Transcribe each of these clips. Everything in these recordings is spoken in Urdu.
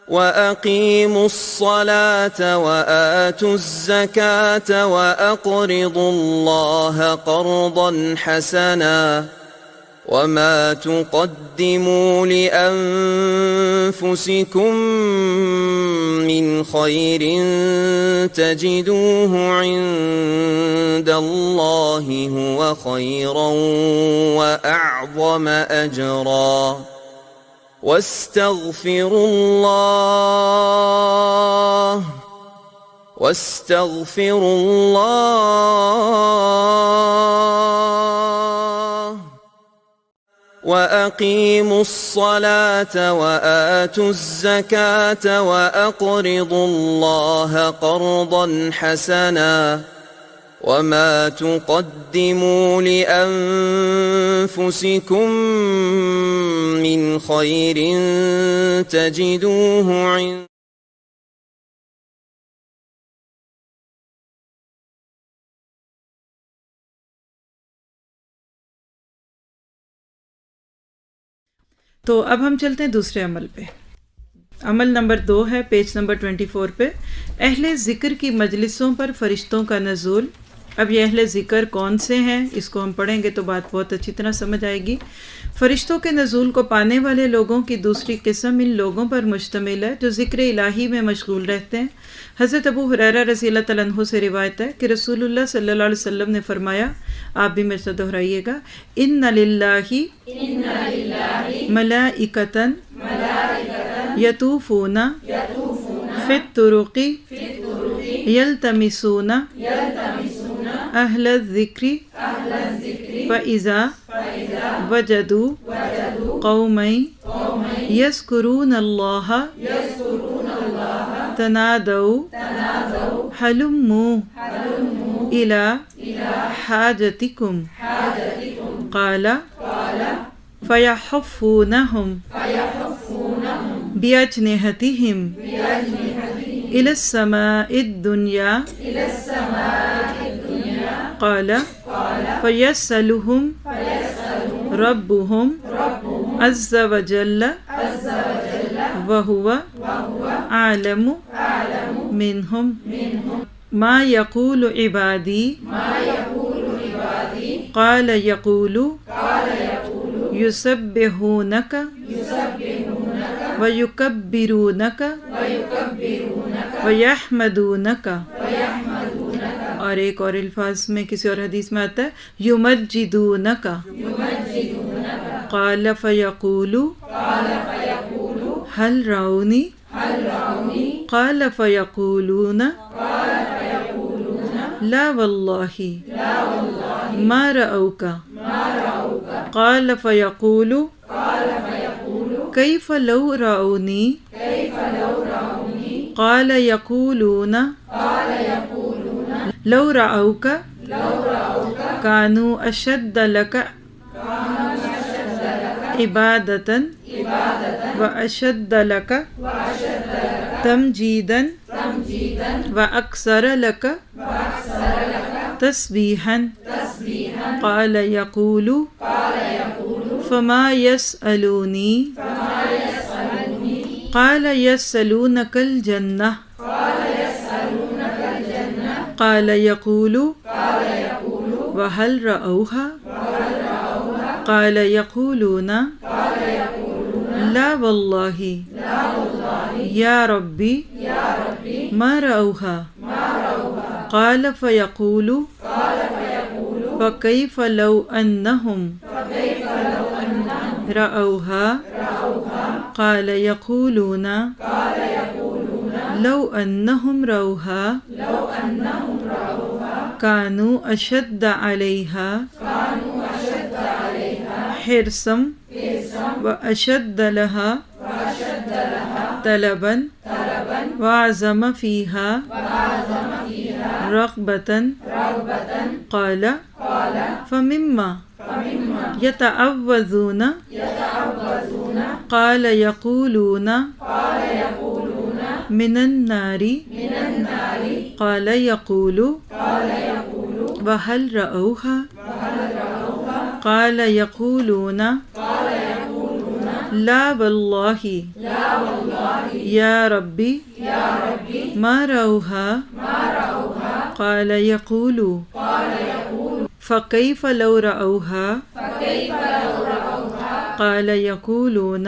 وَأَقِيمُوا الصَّلَاةَ وَآتُوا الزَّكَاةَ وَأَقْرِضُوا اللَّهَ قَرْضًا حَسَنًا وَمَا تُقَدِّمُوا لِأَنفُسِكُم مِّنْ خَيْرٍ تَجِدُوهُ عِندَ اللَّهِ هُوَ خَيْرًا وَأَعْظَمَ أَجْرًا وَاسْتَغْفِرُوا اللَّهَ وَأَقِيمُوا الصَّلَاةَ وَآتُوا الزَّكَاةَ وَأَقْرِضُوا اللَّهَ قَرْضًا حَسَنًا وَمَا تُقَدِّمُوا لِأَنفُسِكُم مِّنْ خَيْرٍ تَجِدُوهُ عِندَ تو اب ہم چلتے ہیں دوسرے عمل پہ. عمل نمبر 2 ہے پیج نمبر 24 پہ، اہل ذکر کی مجلسوں پر فرشتوں کا نزول. اب یہ اہل ذکر کون سے ہیں، اس کو ہم پڑھیں گے تو بات بہت اچھی طرح سمجھ آئے گی. فرشتوں کے نزول کو پانے والے لوگوں کی دوسری قسم ان لوگوں پر مشتمل ہے جو ذکر الہی میں مشغول رہتے ہیں. حضرت ابو ہریرہ رضی اللہ تعالیٰ عنہ سے روایت ہے کہ رسول اللہ صلی اللہ علیہ وسلم نے فرمایا، آپ بھی میرے ساتھ دہرائیے گا، ان للہ ملائکۃ یطوفون فی الطرق یلتمسون اہل الذکر فاذا وجدوا قوما یذکرون اللہ تنادوا ہلموا الی حاجتکم قال فیحفونہم بأجنحتہم إلى السماء الدنيا قال فيسألهم ربهم عز وجل وهو أعلم منهم ما يقول عبادي قال يقول يسبحونك وَيُكَبِّرُونَكَ وَيَحْمَدُونَكَ، اور ایک اور الفاظ میں کسی اور حدیث میں آتا ہے يُمَجِّدُونَكَ. قَالَ فَيَقُولُ هَلْ رَأَوْنِي قَالَ فَيَقُولُونَ لَا وَاللَّهِ مَا رَأَوْكَ قَالَ فَيَقُولُ كيف لو رأوني قال يقولون لو رأوك كانوا أشد لك عبادة وأشد لك تمجيدا وأكثر لك تسبيحا. قال يقول فما يسألوني قال يسألونك الجنة قال يقول وهل رأوها قال يقولون لا والله يا ربي ما رأوها قال فيقول فكيف لو أنهم رأوها قال يقولون لو أنهم رأوها كانوا أشد عليها حرصا وأشد لها طلبا وأعظم فيها رغبة. قال فمما يتعوذون قال يقولون من النار قال يقول وهل رأوها قال يقولون لا واللہ یا ربی ما رأوها قال يقول فكيف لو رأوها قال يقولون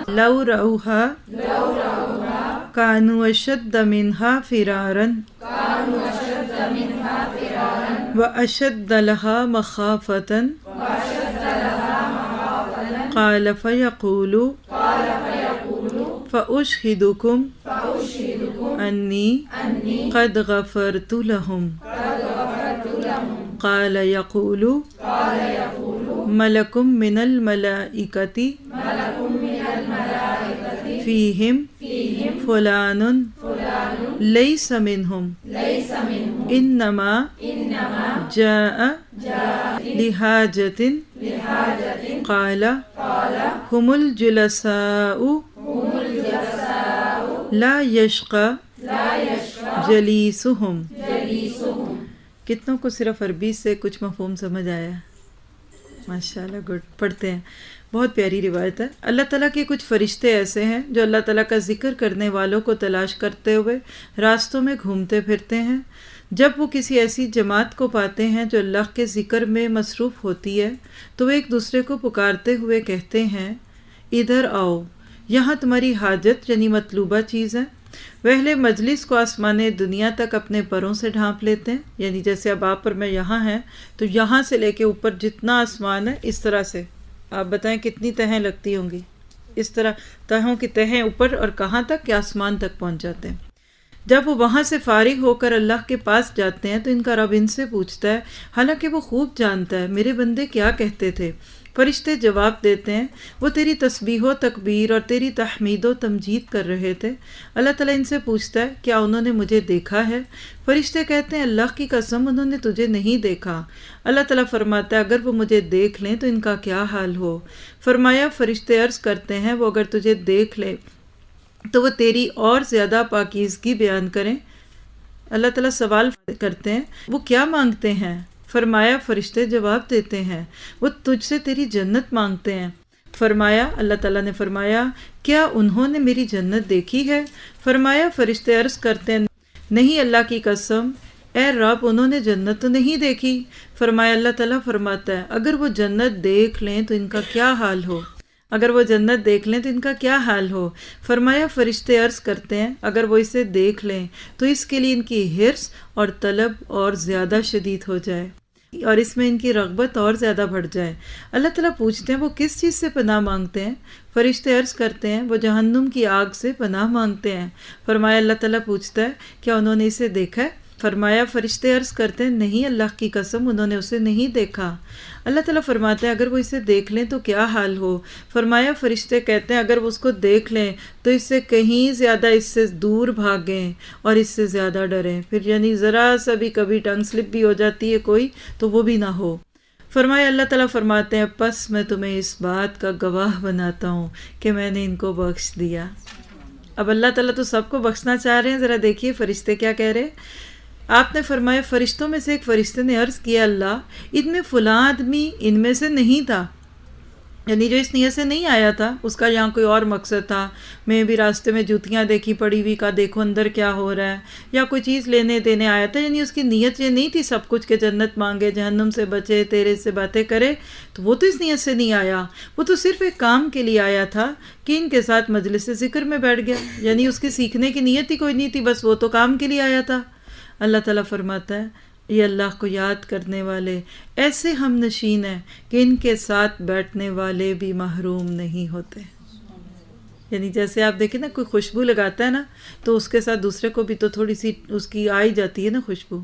لو رأوها كانوا أشد منها فرارا وأشد لها مخافة قال فيقول فأشهدكم أني قد غفرت لهم قال يقول ملك من الملائكة فيهم فلان ليس منهم إنما جاء لحاجة قال هم الجلساء لا يشقى جلیسہم. کتنوں کو صرف عربی سے کچھ مفہوم سمجھ آیا؟ ماشاءاللہ، گڈ. پڑھتے ہیں. بہت پیاری روایت ہے. اللہ تعالیٰ کے کچھ فرشتے ایسے ہیں جو اللہ تعالیٰ کا ذکر کرنے والوں کو تلاش کرتے ہوئے راستوں میں گھومتے پھرتے ہیں. جب وہ کسی ایسی جماعت کو پاتے ہیں جو اللہ کے ذکر میں مصروف ہوتی ہے تو وہ ایک دوسرے کو پکارتے ہوئے کہتے ہیں ادھر آؤ، یہاں تمہاری حاجت یعنی مطلوبہ چیز ہے. وہ اہل مجلس کو آسمان دنیا تک اپنے پروں سے ڈھانپ لیتے ہیں، یعنی جیسے اب آپ اور میں یہاں ہیں تو یہاں سے لے کے اوپر جتنا آسمان ہے اس طرح سے آپ بتائیں کتنی تہیں لگتی ہوں گی. اس طرح تہوں کی تہیں اوپر اور کہاں تک کہ آسمان تک پہنچ جاتے ہیں. جب وہ وہاں سے فارغ ہو کر اللہ کے پاس جاتے ہیں تو ان کا رب ان سے پوچھتا ہے، حالانکہ وہ خوب جانتا ہے میرے بندے کیا کہتے تھے. فرشتے جواب دیتے ہیں وہ تیری تسبیح و تکبیر اور تیری تحمید و تمجید کر رہے تھے. اللہ تعالیٰ ان سے پوچھتا ہے کیا انہوں نے مجھے دیکھا ہے؟ فرشتے کہتے ہیں اللہ کی قسم انہوں نے تجھے نہیں دیکھا. اللہ تعالیٰ فرماتا ہے اگر وہ مجھے دیکھ لیں تو ان کا کیا حال ہو. فرمایا فرشتے عرض کرتے ہیں وہ اگر تجھے دیکھ لیں تو وہ تیری اور زیادہ پاکیزگی بیان کریں. اللہ تعالیٰ سوال کرتے ہیں وہ کیا مانگتے ہیں؟ فرمایا فرشتے جواب دیتے ہیں وہ تجھ سے تیری جنت مانگتے ہیں. فرمایا اللہ تعالیٰ نے فرمایا کیا انہوں نے میری جنت دیکھی ہے؟ فرمایا فرشتے عرض کرتے ہیں نہیں اللہ کی قسم اے رب انہوں نے جنت تو نہیں دیکھی. فرمایا اللہ تعالیٰ فرماتا ہے اگر وہ جنت دیکھ لیں تو ان کا کیا حال ہو. اگر وہ جنت دیکھ لیں تو ان کا کیا حال ہو. فرمایا فرشتے عرض کرتے ہیں اگر وہ اسے دیکھ لیں تو اس کے لیے ان کی حرص اور طلب اور زیادہ شدید ہو جائے اور اس میں ان کی رغبت اور زیادہ بڑھ جائے. اللہ تعالیٰ پوچھتے ہیں وہ کس چیز سے پناہ مانگتے ہیں؟ فرشتے عرض کرتے ہیں وہ جہنم کی آگ سے پناہ مانگتے ہیں. فرمایا اللہ تعالیٰ پوچھتا ہے کیا انہوں نے اسے دیکھا ہے؟ فرمایا فرشتے عرض کرتے ہیں نہیں اللہ کی قسم انہوں نے اسے نہیں دیکھا. اللہ تعالیٰ فرماتے ہیں اگر وہ اسے دیکھ لیں تو کیا حال ہو. فرمایا فرشتے کہتے ہیں اگر وہ اس کو دیکھ لیں تو اس سے کہیں زیادہ اس سے دور بھاگیں اور اس سے زیادہ ڈریں. پھر یعنی ذرا سا بھی کبھی ٹنگ سلپ بھی ہو جاتی ہے کوئی تو وہ بھی نہ ہو. فرمایا اللہ تعالیٰ فرماتے ہیں پس میں تمہیں اس بات کا گواہ بناتا ہوں کہ میں نے ان کو بخش دیا. اب اللہ تعالیٰ تو سب کو بخشنا چاہ رہے ہیں. ذرا دیکھیے فرشتے کیا کہہ رہے ہیں. آپ نے فرمایا فرشتوں میں سے ایک فرشتے نے عرض کیا اللہ ان میں فلاں آدمی ان میں سے نہیں تھا، یعنی جو اس نیت سے نہیں آیا تھا اس کا یہاں کوئی اور مقصد تھا. میں بھی راستے میں جوتیاں دیکھی پڑی ہوئی کا دیکھو اندر کیا ہو رہا ہے، یا کوئی چیز لینے دینے آیا تھا. یعنی اس کی نیت یہ نہیں تھی سب کچھ کہ جنت مانگے جہنم سے بچے تیرے سے باتیں کرے، تو وہ تو اس نیت سے نہیں آیا. وہ تو صرف ایک کام کے لیے آیا تھا کہ ان کے ساتھ مجلس ذکر میں بیٹھ گیا. یعنی اس کی سیکھنے کی نیت ہی کوئی نہیں تھی، بس وہ تو کام کے لیے آیا تھا. اللہ تعالیٰ فرماتا ہے یہ اللہ کو یاد کرنے والے ایسے ہم نشین ہیں کہ ان کے ساتھ بیٹھنے والے بھی محروم نہیں ہوتے. یعنی جیسے آپ دیکھیں نا کوئی خوشبو لگاتا ہے نا تو اس کے ساتھ دوسرے کو بھی تو تھوڑی سی اس کی آئی جاتی ہے نا خوشبو.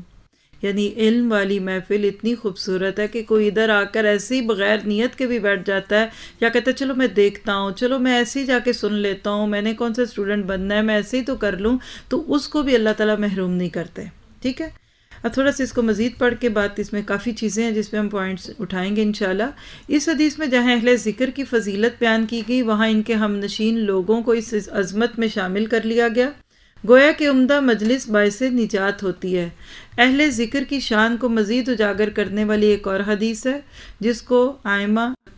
یعنی علم والی محفل اتنی خوبصورت ہے کہ کوئی ادھر آ کر ایسے ہی بغیر نیت کے بھی بیٹھ جاتا ہے یا کہتا ہے چلو میں دیکھتا ہوں، چلو میں ایسے ہی جا کے سن لیتا ہوں، میں نے کون سا اسٹوڈنٹ بننا ہے، میں ایسے ہی تو کر لوں، تو اس کو بھی اللہ تعالیٰ محروم نہیں کرتے. ٹھیک ہے. اب تھوڑا سا اس کو مزید پڑھ کے بات اس میں کافی چیزیں ہیں جس میں ہم پوائنٹس اٹھائیں گے انشاءاللہ. اس حدیث میں جہاں اہل ذکر کی فضیلت بیان کی گئی وہاں ان کے ہم نشین لوگوں کو اس عظمت میں شامل کر لیا گیا. گویا کہ عمدہ مجلس باعث نجات ہوتی ہے. اہل ذکر کی شان کو مزید اجاگر کرنے والی ایک اور حدیث ہے جس کو آئمہ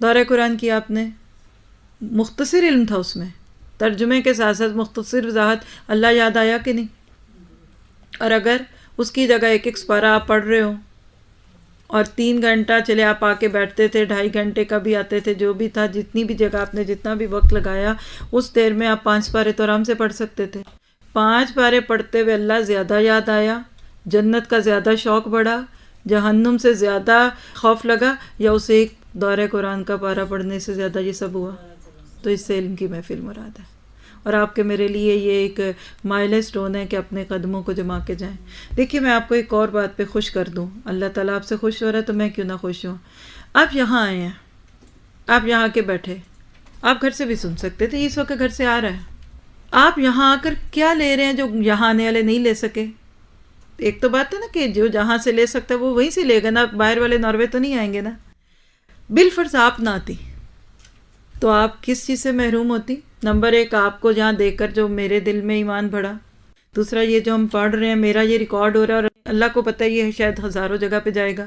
دورہ قرآن کیا آپ نے، مختصر علم تھا اس میں، ترجمے کے ساتھ ساتھ مختصر وضاحت، اللہ یاد آیا کہ نہیں؟ اور اگر اس کی جگہ ایک ایک سپارہ آپ پڑھ رہے ہو اور 3 گھنٹہ چلے آپ آ کے بیٹھتے تھے، 2.5 گھنٹے کا بھی آتے تھے، جو بھی تھا، جتنی بھی جگہ آپ نے جتنا بھی وقت لگایا، اس دیر میں آپ 5 پارے تو آرام سے پڑھ سکتے تھے۔ 5 پارے پڑھتے ہوئے اللہ زیادہ یاد آیا، جنت کا زیادہ شوق بڑھا، جہنم سے زیادہ خوف لگا، یا اسے ایک دورہ قرآن کا پارہ پڑھنے سے زیادہ یہ سب ہوا؟ تو اس سے علم کی محفل مراد ہے۔ اور آپ کے میرے لیے یہ ایک مائل سٹون ہے کہ اپنے قدموں کو جما کے جائیں۔ دیکھیے میں آپ کو ایک اور بات پہ خوش کر دوں، اللہ تعالیٰ آپ سے خوش ہو رہا ہے تو میں کیوں نہ خوش ہوں۔ آپ یہاں آئے ہیں، آپ یہاں آ کے بیٹھے، آپ گھر سے بھی سن سکتے تھے، اس وقت گھر سے آ رہا ہے، آپ یہاں آ کر کیا لے رہے ہیں جو یہاں آنے والے نہیں لے سکے؟ ایک تو بات ہے نا کہ جو جہاں سے لے سکتا ہے وہ وہیں سے لے گا نا، باہر والے ناروے تو نہیں آئیں گے نا۔ بالفرض آپ نہ آتی تو آپ کس چیز سے محروم ہوتی؟ نمبر 1، آپ کو جہاں دیکھ کر جو میرے دل میں ایمان بڑھا، دوسرا یہ جو ہم پڑھ رہے ہیں، میرا یہ ریکارڈ ہو رہا ہے، اور اللہ کو پتہ ہے یہ شاید ہزاروں جگہ پہ جائے گا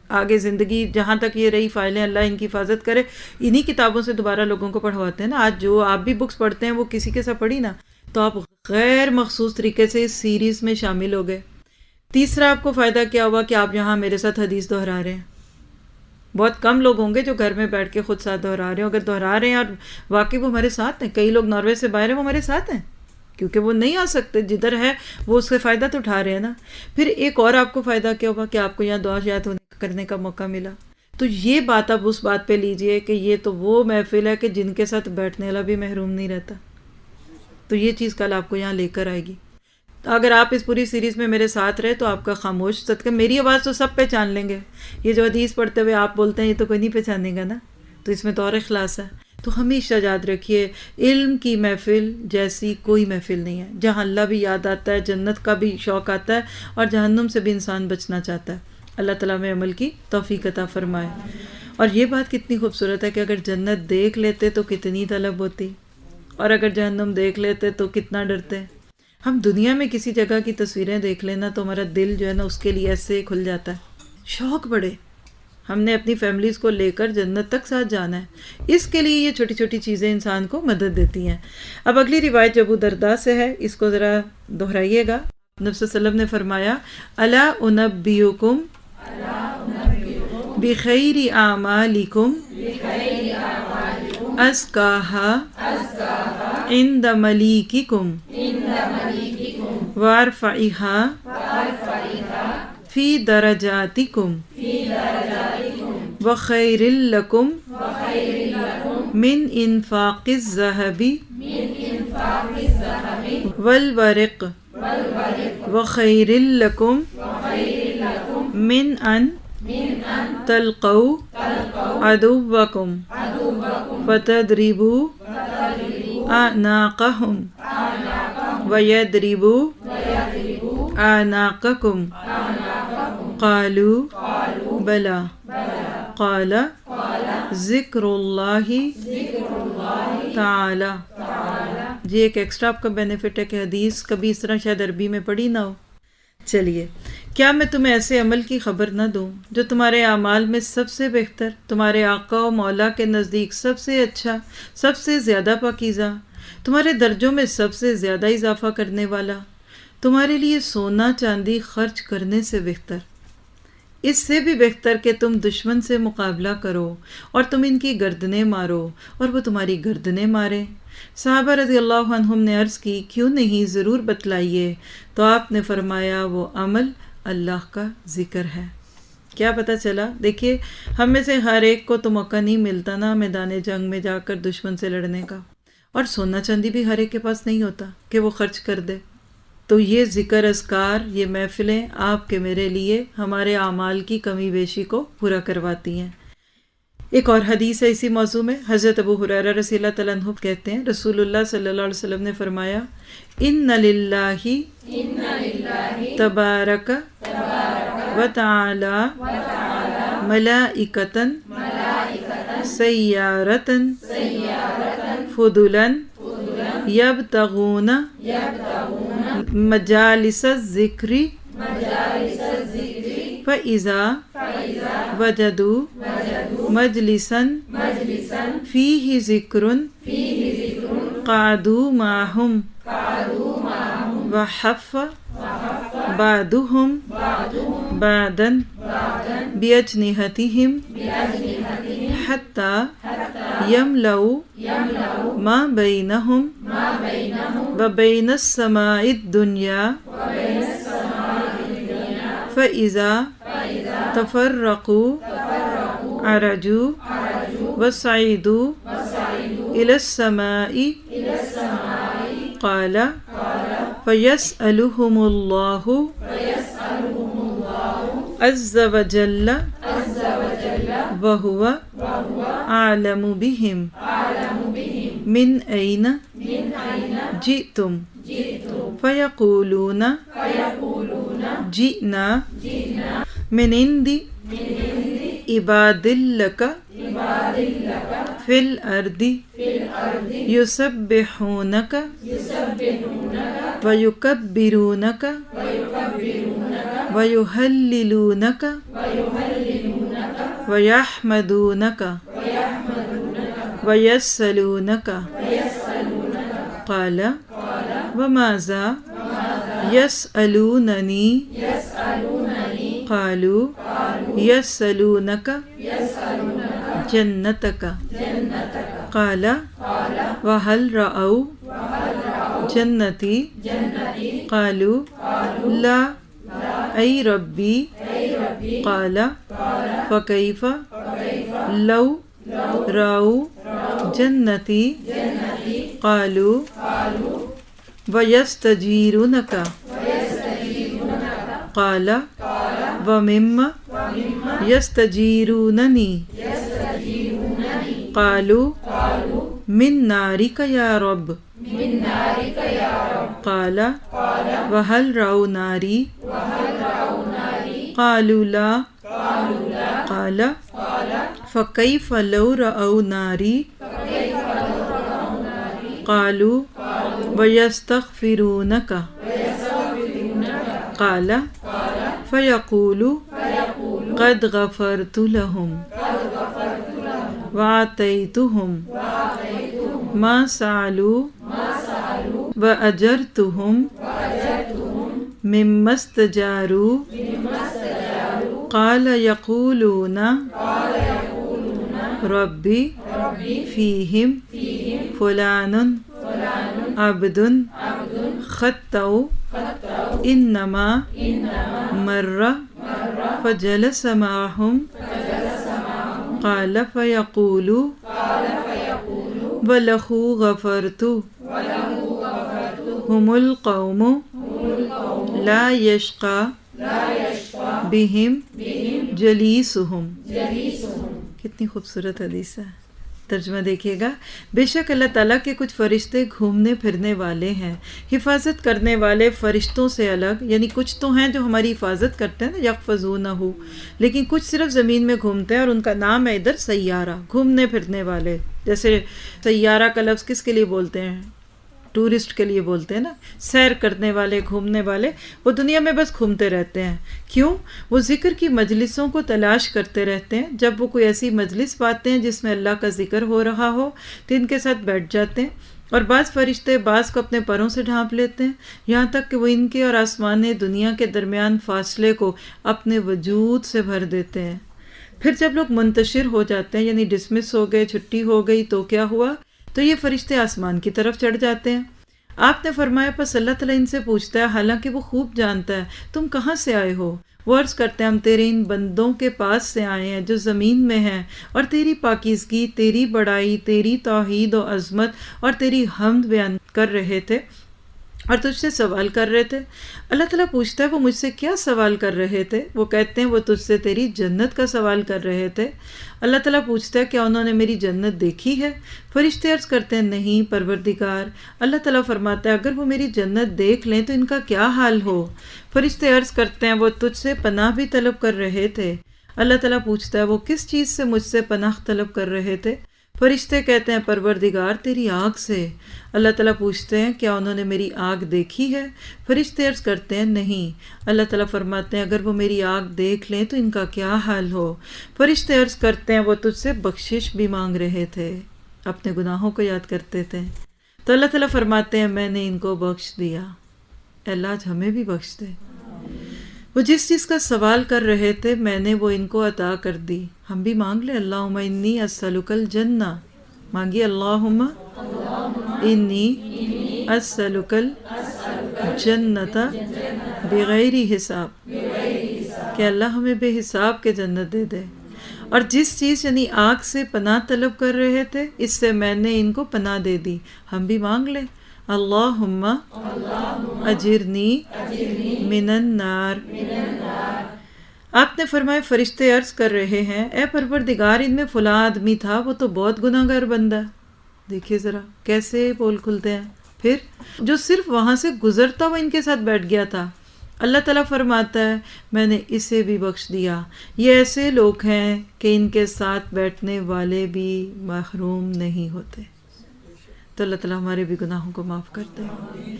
آگے زندگی، جہاں تک یہ رہی فائلیں، اللہ ان کی حفاظت کرے، انہی کتابوں سے دوبارہ لوگوں کو پڑھواتے ہیں نا۔ آج جو آپ بھی بکس پڑھتے ہیں وہ کسی کے ساتھ پڑھی نا، تو آپ غیر مخصوص طریقے سے اس سیریز میں شامل ہو گئے۔ تیسرا آپ کو فائدہ کیا ہوا کہ آپ یہاں میرے ساتھ حدیث دہرا رہے ہیں۔ بہت کم لوگ ہوں گے جو گھر میں بیٹھ کے خود ساتھ دہرا رہے ہیں، اگر دہرا رہے ہیں اور واقعی وہ ہمارے ساتھ ہیں، کئی لوگ ناروے سے باہر ہیں، وہ ہمارے ساتھ ہیں کیونکہ وہ نہیں آ سکتے، جدھر ہے وہ اس سے فائدہ تو اٹھا رہے ہیں نا۔ پھر ایک اور آپ کو فائدہ کیا ہوگا کہ آپ کو یہاں دعا یاد کرنے کا موقع ملا۔ تو یہ بات آپ اس بات پہ لیجئے کہ یہ تو وہ محفل ہے کہ جن کے ساتھ بیٹھنے والا بھی محروم نہیں رہتا، تو یہ چیز کل آپ کو یہاں لے کر آئے گی۔ اگر آپ اس پوری سیریز میں میرے ساتھ رہے تو آپ کا خاموش صدقہ، میری آواز تو سب پہچان لیں گے، یہ جو حدیث پڑھتے ہوئے آپ بولتے ہیں یہ تو کوئی نہیں پہچانے گا نا، تو اس میں تو اور اخلاص ہے۔ تو ہمیشہ یاد رکھیے علم کی محفل جیسی کوئی محفل نہیں ہے، جہاں اللہ بھی یاد آتا ہے، جنت کا بھی شوق آتا ہے، اور جہنم سے بھی انسان بچنا چاہتا ہے۔ اللہ تعالیٰ میں عمل کی توفیق عطا فرمائے۔ اور یہ بات کتنی خوبصورت ہے کہ اگر جنت دیکھ لیتے تو کتنی طلب ہوتی، اور اگر جہنم دیکھ لیتے تو کتنا ڈرتے۔ ہم دنیا میں کسی جگہ کی تصویریں دیکھ لینا تو ہمارا دل جو ہے نا اس کے لیے ایسے کھل جاتا ہے، شوق بڑھے، ہم نے اپنی فیملیز کو لے کر جنت تک ساتھ جانا ہے۔ اس کے لیے یہ چھوٹی چھوٹی چیزیں انسان کو مدد دیتی ہیں۔ اب اگلی روایت جو ابو درداء سے ہے، اس کو ذرا دہرائیے گا۔ نبی صلی اللہ علیہ وسلم نے فرمایا، الا انبئکم بخیر اعمالکم ازکاہا عند ملیککم وارفعہا فی درجاتکم وخیر لکم من انفاق الذہب والورق وخیر لکم من ان تلقوا عدوکم فتضربوا اعناقهم ویضربوا اعناقکم قالوا بلا قال ذکر اللہ تعالی۔ یہ ایک ایکسٹرا آپ کا بینیفٹ ہے کہ حدیث کبھی اس طرح شاید عربی میں پڑھی نہ ہو۔ چلیے، کیا میں تمہیں ایسے عمل کی خبر نہ دوں جو تمہارے اعمال میں سب سے بہتر، تمہارے آقا و مولا کے نزدیک سب سے اچھا، سب سے زیادہ پاکیزہ، تمہارے درجوں میں سب سے زیادہ اضافہ کرنے والا، تمہارے لیے سونا چاندی خرچ کرنے سے بہتر، اس سے بھی بہتر کہ تم دشمن سے مقابلہ کرو اور تم ان کی گردنیں مارو اور وہ تمہاری گردنیں ماریں۔ صحابہ رضی اللہ عنہم نے عرض کی، کیوں نہیں، ضرور بتلائیے۔ تو آپ نے فرمایا، وہ عمل اللہ کا ذکر ہے۔ کیا پتہ چلا؟ دیکھیے، ہم میں سے ہر ایک کو تو موقع نہیں ملتا نا میدان جنگ میں جا کر دشمن سے لڑنے کا، اور سونا چاندی بھی ہر ایک کے پاس نہیں ہوتا کہ وہ خرچ کر دے۔ تو یہ ذکر اذکار، یہ محفلیں آپ کے میرے لیے ہمارے اعمال کی کمی بیشی کو پورا کرواتی ہیں۔ ایک اور حدیث ہے اسی موضوع میں، حضرت ابو ہریرہ رضی اللہ تعالیٰ عنہ کہتے ہیں، رسول اللہ صلی اللہ علیہ وسلم نے فرمایا، ان للہ تبارک و تعالی ملائکۃ سیارۃ فضلا یبتغون مجالس الذکر فإذا وجدوا مجلسن فیہ ذکرن قعدوا معہم وحف بعضهم بعضا بأجنحتهم حتى يملأوا ما بينهم وبين السماء الدنيا فإذا تفرقوا عرجوا وصعدوا إلى السماء قال فيسألهم الله عز وجل وهو أعلم بهم من أين جئتم فيقولون جئنا من عند عباد لك في الأرض يسبحونك ويكبرونك ويهللونك ويحمدونك ويسألونك قال وماذا يسألونني قالوا يسألونك جنتك قال وهل رأوا جنتي قالوا لا أي ربي قال فكيف لو رأوا جنتي قالوا ويستجيرونك قال ومما يستجيرونني قالوا من نارك يا رب قال وهل رأوا ناري قالوا لا قال فكيف لو رأوا ناري قالوا ويستغفرونك قال فيقول قد غفرت لهم وآتيتهم ما سألوا وأجرتهم مما استجاروا قال يقولون ربي فيهم فلان عبد خطأ إنما مر فجلس معهم قال فيقول وله غفرت هم القوم لا يشقى بهم جلیسہم. کتنی خوبصورت حدیث ہے. ترجمہ دیکھیے گا. بے شک اللہ تعالیٰ کے کچھ فرشتے گھومنے پھرنے والے ہیں، حفاظت کرنے والے فرشتوں سے الگ، یعنی کچھ تو ہیں جو ہماری حفاظت کرتے ہیں نا، یحفظونہ، لیکن کچھ صرف زمین میں گھومتے ہیں اور ان کا نام ہے ادھر سیارہ، گھومنے پھرنے والے. جیسے سیارہ کا لفظ کس کے لیے بولتے ہیں؟ ٹورسٹ کے لیے بولتے ہیں نا، سیر کرنے والے، گھومنے والے. وہ دنیا میں بس گھومتے رہتے ہیں. کیوں؟ وہ ذکر کی مجلسوں کو تلاش کرتے رہتے ہیں. جب وہ کوئی ایسی مجلس پاتے ہیں جس میں اللہ کا ذکر ہو رہا ہو تو ان کے ساتھ بیٹھ جاتے ہیں. اور بعض فرشتے بعض کو اپنے پروں سے ڈھانپ لیتے ہیں، یہاں تک کہ وہ ان کے اور آسمان دنیا کے درمیان فاصلے کو اپنے وجود سے بھر دیتے ہیں. پھر جب لوگ منتشر ہو جاتے ہیں، یعنی ڈسمس ہو گئے، چھٹی ہو گئی، تو کیا ہوا؟ تو یہ فرشتے آسمان کی طرف چڑھ جاتے ہیں. آپ نے فرمایا پس اللہ تعالیٰ ان سے پوچھتا ہے، حالانکہ وہ خوب جانتا ہے تم کہاں سے آئے ہو. وہ عرض کرتے ہیں ہم تیرے ان بندوں کے پاس سے آئے ہیں جو زمین میں ہیں، اور تیری پاکیزگی، تیری بڑائی، تیری توحید و عظمت اور تیری حمد بیان کر رہے تھے اور تجھ سے سوال کر رہے تھے. اللہ تعالیٰ پوچھتا ہے وہ مجھ سے کیا سوال کر رہے تھے؟ وہ کہتے ہیں وہ تجھ سے تیری جنت کا سوال کر رہے تھے. اللہ تعالیٰ پوچھتا ہے کیا انہوں نے میری جنت دیکھی ہے؟ فرشتے عرض کرتے ہیں نہیں پروردگار. اللہ تعالیٰ فرماتا ہے اگر وہ میری جنت دیکھ لیں تو ان کا کیا حال ہو؟ فرشتے عرض کرتے ہیں وہ تجھ سے پناہ بھی طلب کر رہے تھے. اللہ تعالیٰ پوچھتا ہے وہ کس چیز سے مجھ سے پناہ طلب کر رہے تھے؟ فرشتے کہتے ہیں پروردگار تیری آگ سے۔ اللہ تعالیٰ پوچھتے ہیں کیا انہوں نے میری آگ دیکھی ہے؟ فرشتے عرض کرتے ہیں نہیں۔ اللہ تعالیٰ فرماتے ہیں اگر وہ میری آگ دیکھ لیں تو ان کا کیا حال ہو؟ فرشتے عرض کرتے ہیں وہ تجھ سے بخشش بھی مانگ رہے تھے، اپنے گناہوں کو یاد کرتے تھے۔ تو اللہ تعالیٰ فرماتے ہیں میں نے ان کو بخش دیا۔ اللہ آج ہمیں بھی بخش دے۔ وہ جس چیز کا سوال کر رہے تھے میں نے وہ ان کو عطا کر دی۔ ہم بھی مانگ لیں اللہم انی اسألک الجنہ، مانگیے اللہم انی اسألک الجنۃ بغیر حساب، کہ اللہ ہمیں بے حساب کے جنت دے دے۔ اور جس چیز یعنی آگ سے پناہ طلب کر رہے تھے اس سے میں نے ان کو پناہ دے دی۔ ہم بھی مانگ لیں اللہم اجرنی من النار۔ آپ نے فرمایا فرشتے عرض کر رہے ہیں اے پروردگار ان میں فلاں آدمی تھا وہ تو بہت گناہ گار بندہ۔ دیکھیے ذرا کیسے بول کھلتے ہیں۔ پھر جو صرف وہاں سے گزرتا وہ ان کے ساتھ بیٹھ گیا تھا، اللہ تعالیٰ فرماتا ہے میں نے اسے بھی بخش دیا۔ یہ ایسے لوگ ہیں کہ ان کے ساتھ بیٹھنے والے بھی محروم نہیں ہوتے۔ تو اللہ تعالیٰ ہمارے بھی گناہوں کو معاف کرتے ہیں۔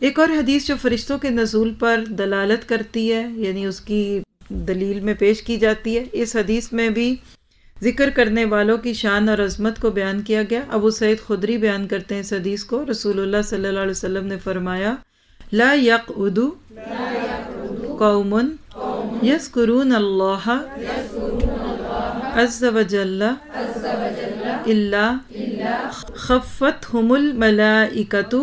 ایک اور حدیث جو فرشتوں کے نزول پر دلالت کرتی ہے، یعنی اس کی دلیل میں پیش کی جاتی ہے، اس حدیث میں بھی ذکر کرنے والوں کی شان اور عظمت کو بیان کیا گیا۔ ابو سعید خدری بیان کرتے ہیں اس حدیث کو، رسول اللہ صلی اللہ علیہ وسلم نے فرمایا لا یقعد قوم یذکرون اللہ عز وجل الا خفتہم الملائکۃ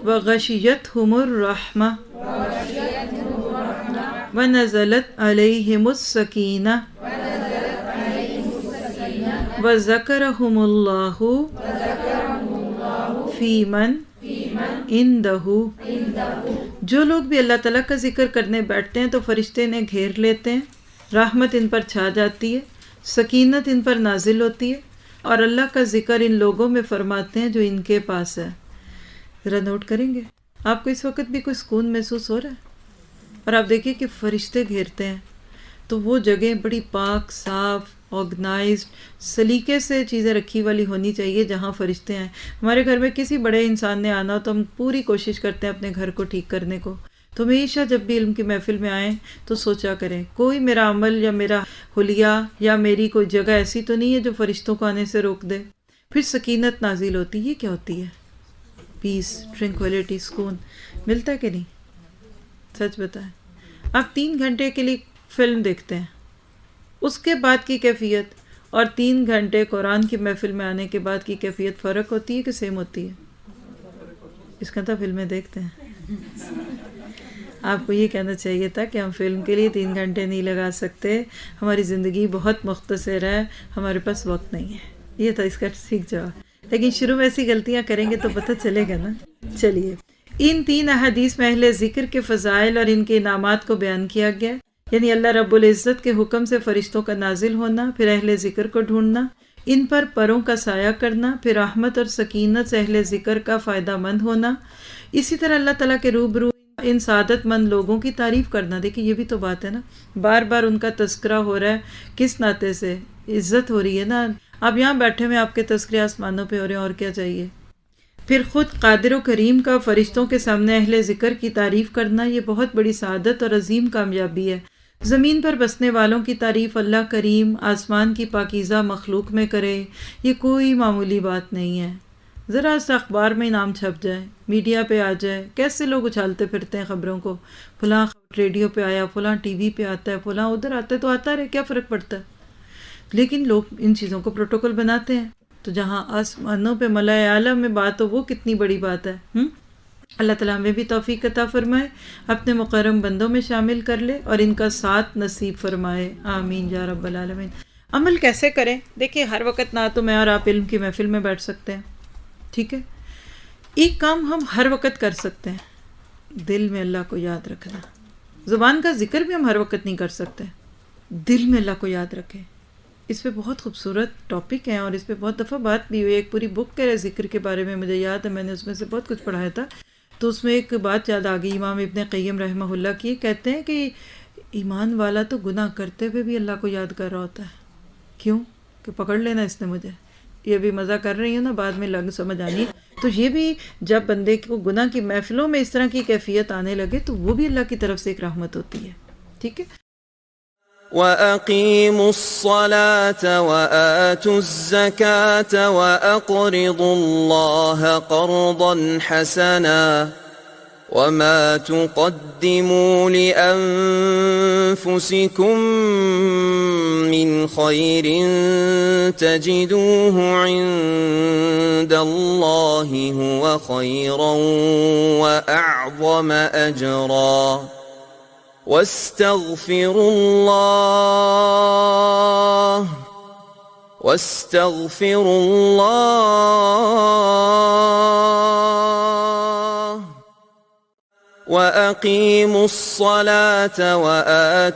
وغشیتہم الرحمہ ونزلت علیہم السکینہ وذکرہم اللہ فی من عندہ۔ جو لوگ بھی اللہ تعالیٰ کا ذکر کرنے بیٹھتے ہیں تو فرشتے انہیں گھیر لیتے ہیں، رحمت ان پر چھا جاتی ہے، سکینت ان پر نازل ہوتی ہے، اور اللہ کا ذکر ان لوگوں میں فرماتے ہیں جو ان کے پاس ہے۔ ذرا نوٹ کریں گے آپ کو اس وقت بھی کوئی سکون محسوس ہو رہا ہے؟ اور آپ دیکھیے کہ فرشتے گھیرتے ہیں تو وہ جگہ بڑی پاک، صاف، آرگنائزڈ، سلیقے سے چیزیں رکھی والی ہونی چاہیے جہاں فرشتے ہیں۔ ہمارے گھر میں کسی بڑے انسان نے آنا ہو تو ہم پوری کوشش کرتے ہیں اپنے گھر کو ٹھیک کرنے کو۔ تو ہمیشہ جب بھی علم کی محفل میں آئیں تو سوچا کریں کوئی میرا عمل یا میرا حلیہ یا میری کوئی جگہ ایسی تو نہیں ہے جو فرشتوں کو آنے سے روک دے۔ پھر سکینت نازل ہوتی ہے۔ یہ کیا ہوتی ہے؟ پیس، ٹرنکویلٹی، سکون ملتا ہے کہ نہیں؟ سچ بتائیں، آپ 3 گھنٹے کے لیے فلم دیکھتے ہیں، اس کے بعد کی کیفیت اور 3 گھنٹے قرآن کی محفل میں آنے کے بعد کی کیفیت فرق ہوتی ہے کہ سیم ہوتی ہے؟ اس کا تو فلمیں دیکھتے ہیں۔ آپ کو یہ کہنا چاہیے تھا کہ ہم فلم کے لیے 3 گھنٹے نہیں لگا سکتے، ہماری زندگی بہت مختصر ہے، ہمارے پاس وقت نہیں ہے۔ یہ تھا اس کا ٹھیک جواب، لیکن شروع میں ایسی غلطیاں کریں گے تو پتہ چلے گا نا۔ چلیے، ان 3 احادیث میں اہل ذکر کے فضائل اور ان کے انعامات کو بیان کیا گیا، یعنی اللہ رب العزت کے حکم سے فرشتوں کا نازل ہونا، پھر اہل ذکر کو ڈھونڈنا، ان پر پروں کا سایہ کرنا، پھر رحمت اور سکینت سے اہل ذکر کا فائدہ مند ہونا، اسی طرح اللہ تعالیٰ کے روبرو ان سعادت مند لوگوں کی تعریف کرنا۔ دیکھیں یہ بھی تو بات ہے نا، بار بار ان کا تذکرہ ہو رہا ہے، کس ناطے سے؟ عزت ہو رہی ہے نا۔ اب یہاں بیٹھے ہوئے آپ کے تذکرے آسمانوں پہ ہو رہے ہیں، اور کیا چاہیے؟ پھر خود قادر و کریم کا فرشتوں کے سامنے اہل ذکر کی تعریف کرنا، یہ بہت بڑی سعادت اور عظیم کامیابی ہے۔ زمین پر بسنے والوں کی تعریف اللہ کریم آسمان کی پاکیزہ مخلوق میں کرے، یہ کوئی معمولی بات نہیں ہے۔ ذرا سا اخبار میں نام چھپ جائے، میڈیا پہ آ جائے، کیسے لوگ اچھالتے پھرتے ہیں خبروں کو، فلاں ریڈیو پہ آیا، فلاں ٹی وی پہ آتا ہے، فلاں ادھر آتا ہے، تو آتا رہے، کیا فرق پڑتا ہے؟ لیکن لوگ ان چیزوں کو پروٹوکول بناتے ہیں۔ تو جہاں آسمانوں پہ ملائے اعلیٰ میں بات ہو، وہ کتنی بڑی بات ہے۔ اللہ تعالیٰ ہمیں بھی توفیق عطا فرمائے، اپنے مکرم بندوں میں شامل کر لے اور ان کا ساتھ نصیب فرمائے، آمین یا رب العالمین۔ عمل کیسے کریں؟ دیکھیں ہر وقت نہ تو میں اور آپ علم کی محفل میں بیٹھ سکتے ہیں، ٹھیک ہے؟ ایک کام ہم ہر وقت کر سکتے ہیں، دل میں اللہ کو یاد رکھنا۔ زبان کا ذکر بھی ہم ہر وقت نہیں کر سکتے، دل میں اللہ کو یاد رکھیں۔ اس پہ بہت خوبصورت ٹاپک ہے اور اس پہ بہت دفعہ بات بھی ہوئی، ایک پوری بک ہے ذکر کے بارے میں، مجھے یاد ہے میں نے اس میں سے بہت کچھ پڑھایا تھا، تو اس میں ایک بات یاد آ گئی امام ابن قیم رحمہ اللہ کی، کہتے ہیں کہ ایمان والا تو گناہ کرتے ہوئے بھی اللہ کو یاد کر رہا ہوتا ہے۔ کیوں؟ کہ پکڑ لینا اس نے مجھے، یہ بھی مزہ کر رہی ہوں نا، بعد میں لگ سمجھ آنی. تو یہ بھی جب بندے کو گناہ کی محفلوں میں اس طرح کی کیفیت آنے لگے تو وہ بھی اللہ کی طرف سے ایک رحمت ہوتی ہے. ٹھیک ہے. وَأَقِيمُوا الصَّلَاةَ وَآتُوا الزَّكَاةَ وَأَقْرِضُوا اللَّهَ قَرْضًا حَسَنًا وَمَا تُقَدِّمُوا لِأَنفُسِكُم مِّنْ خَيْرٍ تَجِدُوهُ عِندَ اللَّهِ هُوَ خَيْرًا وَأَعْظَمَ أَجْرًا وَاسْتَغْفِرُوا اللَّهَ وَأَقِيمُوا الصَّلَاةَ وَآتُوا